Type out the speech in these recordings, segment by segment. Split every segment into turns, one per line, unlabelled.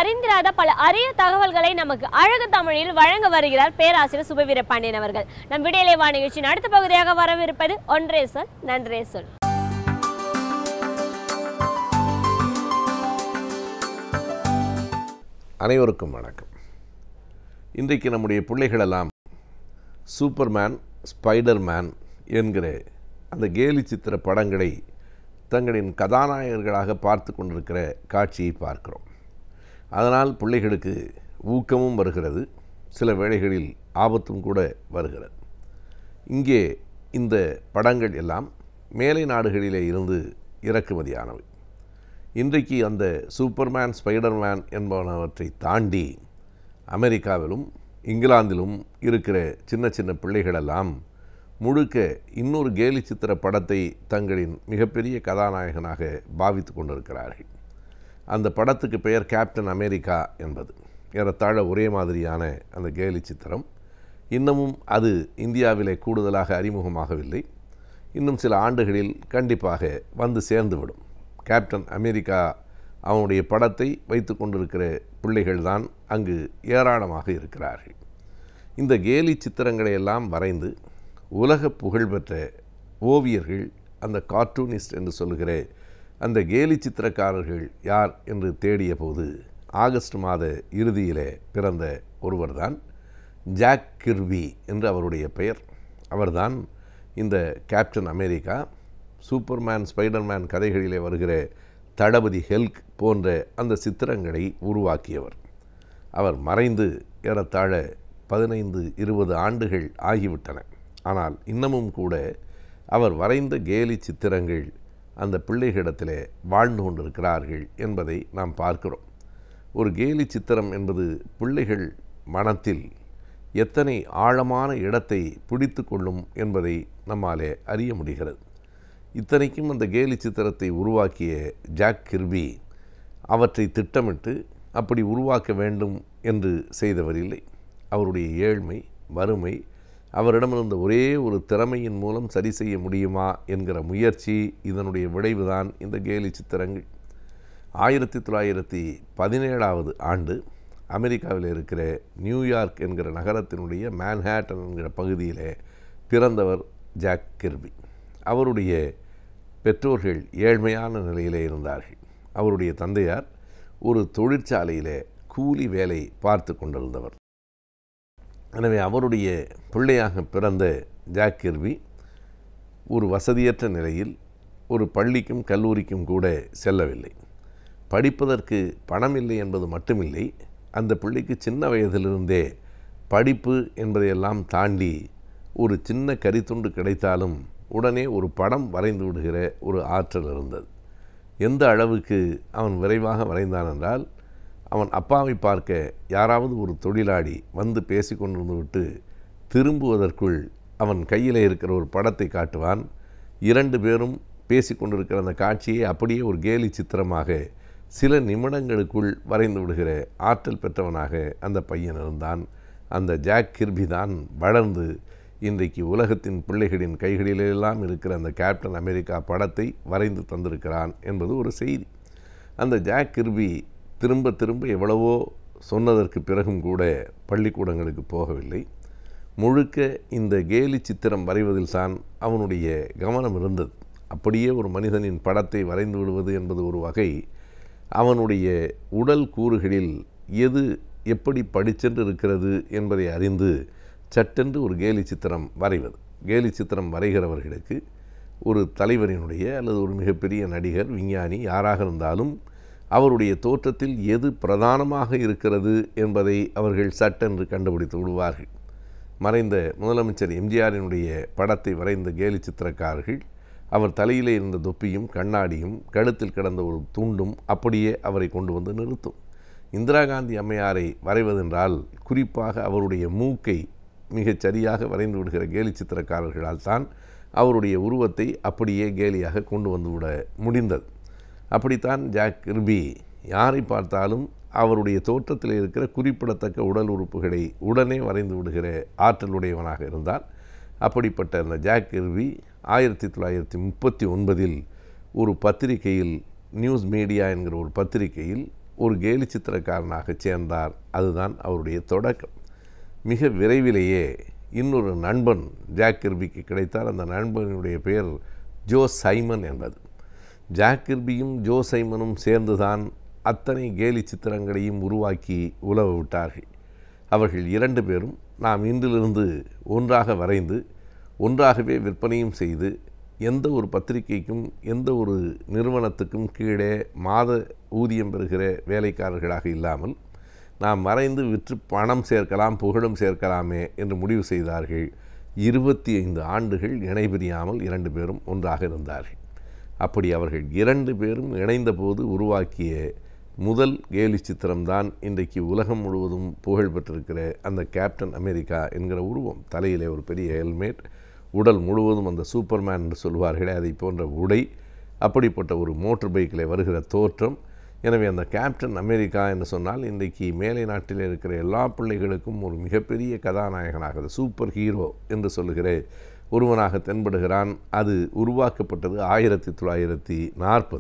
அறிந்திராத பல அரிய தகவல்களை நமக்கு அழகு தமிழில் வழங்க வருகிறார் பேராசிரியர் சுப வீரபாண்டியன் அவர்கள். நம் விடியலை வா நிகழ்ச்சியின் அடுத்த பகுதியாக வரவிருப்பது ஒன்றே சொல் நன்றே சொல்.
அனைவருக்கும் வணக்கம். இன்றைக்கு நம்முடைய பிள்ளைகளெல்லாம் சூப்பர்மேன், ஸ்பைடர்மேன் என்கிற அந்த கேலி சித்திர படங்களை தங்களின் கதாநாயகர்களாக பார்த்து கொண்டிருக்கிற காட்சியை பார்க்கிறோம். அதனால் பிள்ளைகளுக்கு ஊக்கமும் வருகிறது, சில வேளைகளில் ஆபத்தும் கூட வருகிறது. இங்கே இந்த படங்கள் எல்லாம் மேலை நாடுகளிலே இருந்து இறக்குமதியானவை. இன்றைக்கு அந்த சூப்பர்மேன், ஸ்பைடர்மேன் என்பனவற்றை தாண்டி அமெரிக்காவிலும் இங்கிலாந்திலும் இருக்கிற சின்ன சின்ன பிள்ளைகளெல்லாம் முழுக்க இன்னொரு கேலி சித்திர படத்தை தங்களின் மிகப்பெரிய கதாநாயகனாக பாவித்து கொண்டிருக்கிறார்கள். அந்த படத்துக்கு பெயர் கேப்டன் அமெரிக்கா என்பது. ஏறத்தாழ ஒரே மாதிரியான அந்த கேலி சித்திரம். இன்னமும் அது இந்தியாவிலே கூடுதலாக அறிமுகமாகவில்லை. இன்னும் சில ஆண்டுகளில் கண்டிப்பாக வந்து சேர்ந்துவிடும். கேப்டன் அமெரிக்கா அவனுடைய படத்தை வைத்து கொண்டிருக்கிற பிள்ளைகள்தான் அங்கு ஏராளமாக இருக்கிறார்கள். இந்த கேலி சித்திரங்களை எல்லாம் வரைந்து உலக புகழ்பெற்ற ஓவியர்கள், அந்த கார்ட்டூனிஸ்ட் என்று சொல்லுகிற அந்த கேலி சித்திரக்காரர்கள் யார் என்று தேடிய போது ஆகஸ்ட் மாத இறுதியிலே பிறந்த ஒருவர்தான் ஜாக் கிர்பி என்று அவருடைய பெயர். அவர்தான் இந்த கேப்டன் அமெரிக்கா, சூப்பர்மேன், ஸ்பைடர்மேன் கதைகளிலே வருகிற தளபதி ஹெல்க் போன்ற அந்த சித்திரங்களை உருவாக்கியவர். அவர் மறைந்து ஏறத்தாழ 15-20 ஆண்டுகள் ஆகிவிட்டன. ஆனால் இன்னமும் கூட அவர் வரைந்த கேலி சித்திரங்கள் அந்த பிள்ளைகளிடத்திலே வாழ்ந்து கொண்டிருக்கிறார்கள் என்பதை நாம் பார்க்கிறோம். ஒரு கேலி சித்திரம் என்பது பிள்ளைகள் மனத்தில் எத்தனை ஆழமான இடத்தை பிடித்து கொள்ளும் என்பதை நம்மாலே அறிய முடிகிறது. இத்தனைக்கும் அந்த கேலி சித்திரத்தை உருவாக்கிய ஜாக் கிர்பி அவற்றை திட்டமிட்டு அப்படி உருவாக்க வேண்டும் என்று செய்தவர் இல்லை. அவருடைய ஏழ்மை, வறுமை, அவரிடமிருந்த ஒரே ஒரு திறமையின் மூலம் சரி செய்ய முடியுமா என்கிற முயற்சி, இதனுடைய விளைவுதான் இந்த கேலி சித்திரங்கள். 1917 ஆண்டு அமெரிக்காவில் இருக்கிற நியூயார்க் என்கிற நகரத்தினுடைய மேன்ஹாட்டன் என்கிற பகுதியிலே பிறந்தவர் ஜாக் கிர்பி. அவருடைய பெற்றோர்கள் ஏழ்மையான நிலையிலே இருந்தார்கள். அவருடைய தந்தையார் ஒரு தொழிற்சாலையிலே கூலி வேலை பார்த்து கொண்டிருந்தவர். எனவே அவருடைய பிள்ளையாக பிறந்த ஜாக் கிர்பி ஒரு வசதியற்ற நிலையில் ஒரு பள்ளிக்கும் கல்லூரிக்கும் கூட செல்லவில்லை. படிப்பதற்கு பணம் இல்லை என்பது மட்டுமில்லை, அந்த பிள்ளைக்கு சின்ன வயதிலிருந்தே படிப்பு என்பதையெல்லாம் தாண்டி ஒரு சின்ன கரித்துண்டு கிடைத்தாலும் உடனே ஒரு படம் வரைந்து விடுகிற ஒரு ஆற்றல் இருந்தது. எந்த அளவுக்கு அவன் விரைவாக வரைந்தான் என்றால், அவன் அப்பாவை பார்க்க யாராவது ஒரு தொழிலாளி வந்து பேசி கொண்டிருந்து விட்டு திரும்புவதற்குள் அவன் கையில் இருக்கிற ஒரு படத்தை காட்டுவான். 2 பேரும் பேசி கொண்டிருக்கிற அந்த காட்சியை அப்படியே ஒரு கேலி சித்திரமாக சில நிமிடங்களுக்குள் வரைந்து விடுகிற ஆற்றல் பெற்றவனாக அந்த பையன் இருந்தான். அந்த ஜாக் கிர்பி தான் வளர்ந்து இன்றைக்கு உலகத்தின் பிள்ளைகளின் கைகளிலெல்லாம் இருக்கிற அந்த கேப்டன் அமெரிக்கா படத்தை வரைந்து தந்திருக்கிறான் என்பது ஒரு செய்தி. அந்த ஜாக் கிர்பி திரும்ப திரும்ப எவ்வளவோ சொன்னதற்கு பிறகும் கூட பள்ளிக்கூடங்களுக்கு போகவில்லை. முழுக்க இந்த கேலி சித்திரம் வரைவதில் தான் அவனுடைய கவனம் இருந்தது. அப்படியே ஒரு மனிதனின் படத்தை வரைந்து விடுவது என்பது ஒரு வகை. அவனுடைய உடல் கூறுகளில் எது எப்படி படிச்சென்று இருக்கிறது என்பதை அறிந்து சட்டென்று ஒரு கேலி சித்திரம் வரைவது. கேலி சித்திரம் வரைகிறவர்களுக்கு ஒரு தலைவரினுடைய அல்லது ஒரு மிகப்பெரிய நடிகர், விஞ்ஞானி யாராக இருந்தாலும் அவருடைய தோற்றத்தில் எது பிரதானமாக இருக்கிறது என்பதை அவர்கள் சட்டென்று கண்டுபிடித்து விடுவார்கள். மறைந்த முதலமைச்சர் எம்ஜிஆரினுடைய படத்தை வரைந்த கேலி சித்திரக்காரர்கள் அவர் தலையிலே இருந்த தொப்பியும் கண்ணாடியும் கழுத்தில் கிடந்த ஒரு துண்டும் அப்படியே அவரை கொண்டு வந்து நிறுத்தும். இந்திரா காந்தி அம்மையாரை வரைவதென்றால் குறிப்பாக அவருடைய மூக்கை மிகச் சரியாக வரைந்து விடுகிற கேலி சித்திரக்காரர்களால் தான் அவருடைய உருவத்தை அப்படியே கேலியாக கொண்டு வந்துவிட முடிந்தது. அப்படித்தான் ஜாக் கிர்பி யாரை பார்த்தாலும் அவருடைய தோற்றத்தில் இருக்கிற குறிப்பிடத்தக்க உடல் உறுப்புகளை உடனே வரைந்து விடுகிற ஆற்றலுடையவனாக இருந்தார். அப்படிப்பட்ட அந்த ஜாக் கிர்பி 1939 ஒரு பத்திரிகையில், நியூஸ் மீடியா என்கிற ஒரு பத்திரிகையில் ஒரு கேலி சித்திரக்காரனாக சேர்ந்தார். அதுதான் அவருடைய தொடக்கம். மிக விரைவிலேயே இன்னொரு நண்பன் ஜாக் கிர்பிக்கு கிடைத்தார். அந்த நண்பனுடைய பெயர் ஜோ சைமன் என்பது. ஜாக் கிர்பியும் ஜோ சைமனும் சேர்ந்துதான் அத்தனை கேலி சித்திரங்களையும் உருவாக்கி உலவ விட்டார்கள். அவர்கள் 2 பேரும் நாம் இன்றிலிருந்து ஒன்றாக வரைந்து ஒன்றாகவே விற்பனையும் செய்து எந்த ஒரு பத்திரிகைக்கும் எந்த ஒரு நிறுவனத்துக்கும் கீழே மாத ஊதியம் பெறுகிற வேலைக்காரர்களாக இல்லாமல் நாம் வரைந்து விற்று பணம் சேர்க்கலாம், புகழும் சேர்க்கலாமே என்று முடிவு செய்தார்கள். 25 ஆண்டுகள் இணைபிரியாமல் 2 பேரும் ஒன்றாக இருந்தார்கள். அப்படி அவர்கள் 2 பேரும் இணைந்தபோது உருவாக்கிய முதல் கேலி சித்திரம்தான் இன்றைக்கு உலகம் முழுவதும் புகழ் பெற்றிருக்கிற அந்த கேப்டன் அமெரிக்கா என்கிற உருவம். தலையிலே ஒரு பெரிய ஹெல்மெட், உடல் முழுவதும் அந்த சூப்பர்மேன் என்று சொல்வார்களே அதை போன்ற உடை, அப்படிப்பட்ட ஒரு மோட்டர் பைக்கில் வருகிற தோற்றம். எனவே அந்த கேப்டன் அமெரிக்கா என்று சொன்னால் இன்றைக்கு மேலை நாட்டில் இருக்கிற எல்லா பிள்ளைகளுக்கும் ஒரு மிகப்பெரிய கதாநாயகனாக, சூப்பர் ஹீரோ என்று சொல்லுகிற ஒருவனாக தென்படுகிறான். அது உருவாக்கப்பட்டது 1940.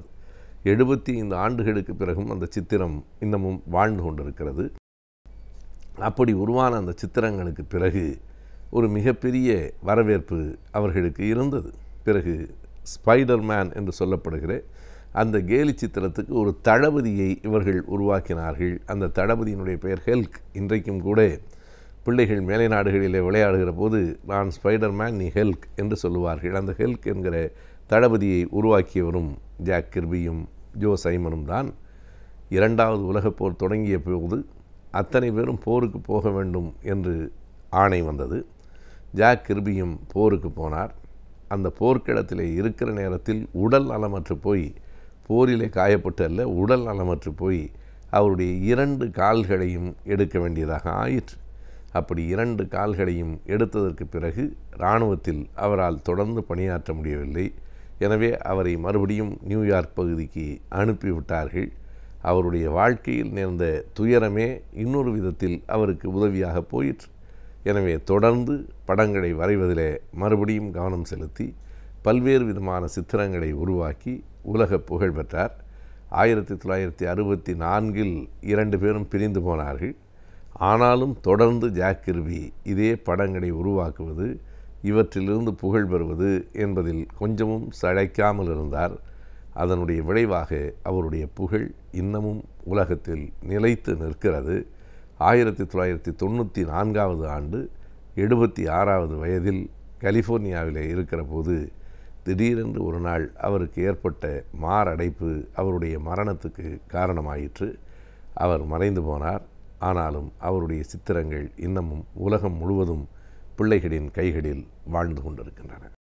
75 ஆண்டுகளுக்கு பிறகும் அந்த சித்திரம் இன்னமும் வாழ்ந்து கொண்டிருக்கிறது. அப்படி உருவான அந்த சித்திரங்களுக்கு பிறகு ஒரு மிகப்பெரிய வரவேற்பு அவர்களுக்கு இருந்தது. பிறகு ஸ்பைடர்மேன் என்று சொல்லப்படுகிற அந்த கேலி சித்திரத்துக்கு ஒரு தளபதியை இவர்கள் உருவாக்கினார்கள். அந்த தளபதியினுடைய பெயர் ஹெல்க். இன்றைக்கும் கூட பிள்ளைகள் மேலை நாடுகளிலே விளையாடுகிற போது நான் ஸ்பைடர்மேன், நீ ஹெல்க் என்று சொல்லுவார்கள். அந்த ஹெல்க் என்கிற தளபதியை உருவாக்கியவரும் ஜாக் கிர்பியும் ஜோ சைமனும் தான். 2வது உலகப் போர் தொடங்கிய போது அத்தனை பேரும் போருக்கு போக வேண்டும் என்று ஆணை வந்தது. ஜாக் கிர்பியும் போருக்கு போனார். அந்த போர்க்களத்திலே இருக்கிற நேரத்தில் உடல் நலமற்று போய், போரிலே காயப்பட்டு அல்ல, உடல் நலமற்று போய் அவருடைய 2 கால்களையும் எடுக்க வேண்டியதாக ஆயிற்று. அப்படி 2 கால்களையும் எடுத்ததற்கு பிறகு இராணுவத்தில் அவரால் தொடர்ந்து பணியாற்ற முடியவில்லை. எனவே அவரை மறுபடியும் நியூயார்க் பகுதிக்கு அனுப்பிவிட்டார்கள். அவருடைய வாழ்க்கையில் நேர்ந்த துயரமே இன்னொரு விதத்தில் அவருக்கு உதவியாக போயிற்று. எனவே தொடர்ந்து படங்களை வரைவதிலே மறுபடியும் கவனம் செலுத்தி பல்வேறு விதமான சித்திரங்களை உருவாக்கி உலக புகழ் பெற்றார். 1964 2 பேரும் பிரிந்து போனார்கள். ஆனாலும் தொடர்ந்து ஜாக் கிர்பி இதே படங்களை உருவாக்குவது, இவற்றிலிருந்து புகழ் பெறுவது என்பதில் கொஞ்சமும் சளைக்காமல் இருந்தார். அதனுடைய விளைவாக அவருடைய புகழ் இன்னமும் உலகத்தில் நிலைத்து நிற்கிறது. 1994 ஆண்டு 76வது வயதில் கலிஃபோர்னியாவிலே இருக்கிற போது திடீரென்று ஒரு நாள் அவருக்கு ஏற்பட்ட மாரடைப்பு அவருடைய மரணத்துக்கு காரணமாயிற்று. அவர் மறைந்து போனார். ஆனாலும் அவருடைய சித்திரங்கள் இன்னமும் உலகம் முழுவதும் பிள்ளைகளின் கைகளில் வாழ்ந்து கொண்டிருக்கின்றன.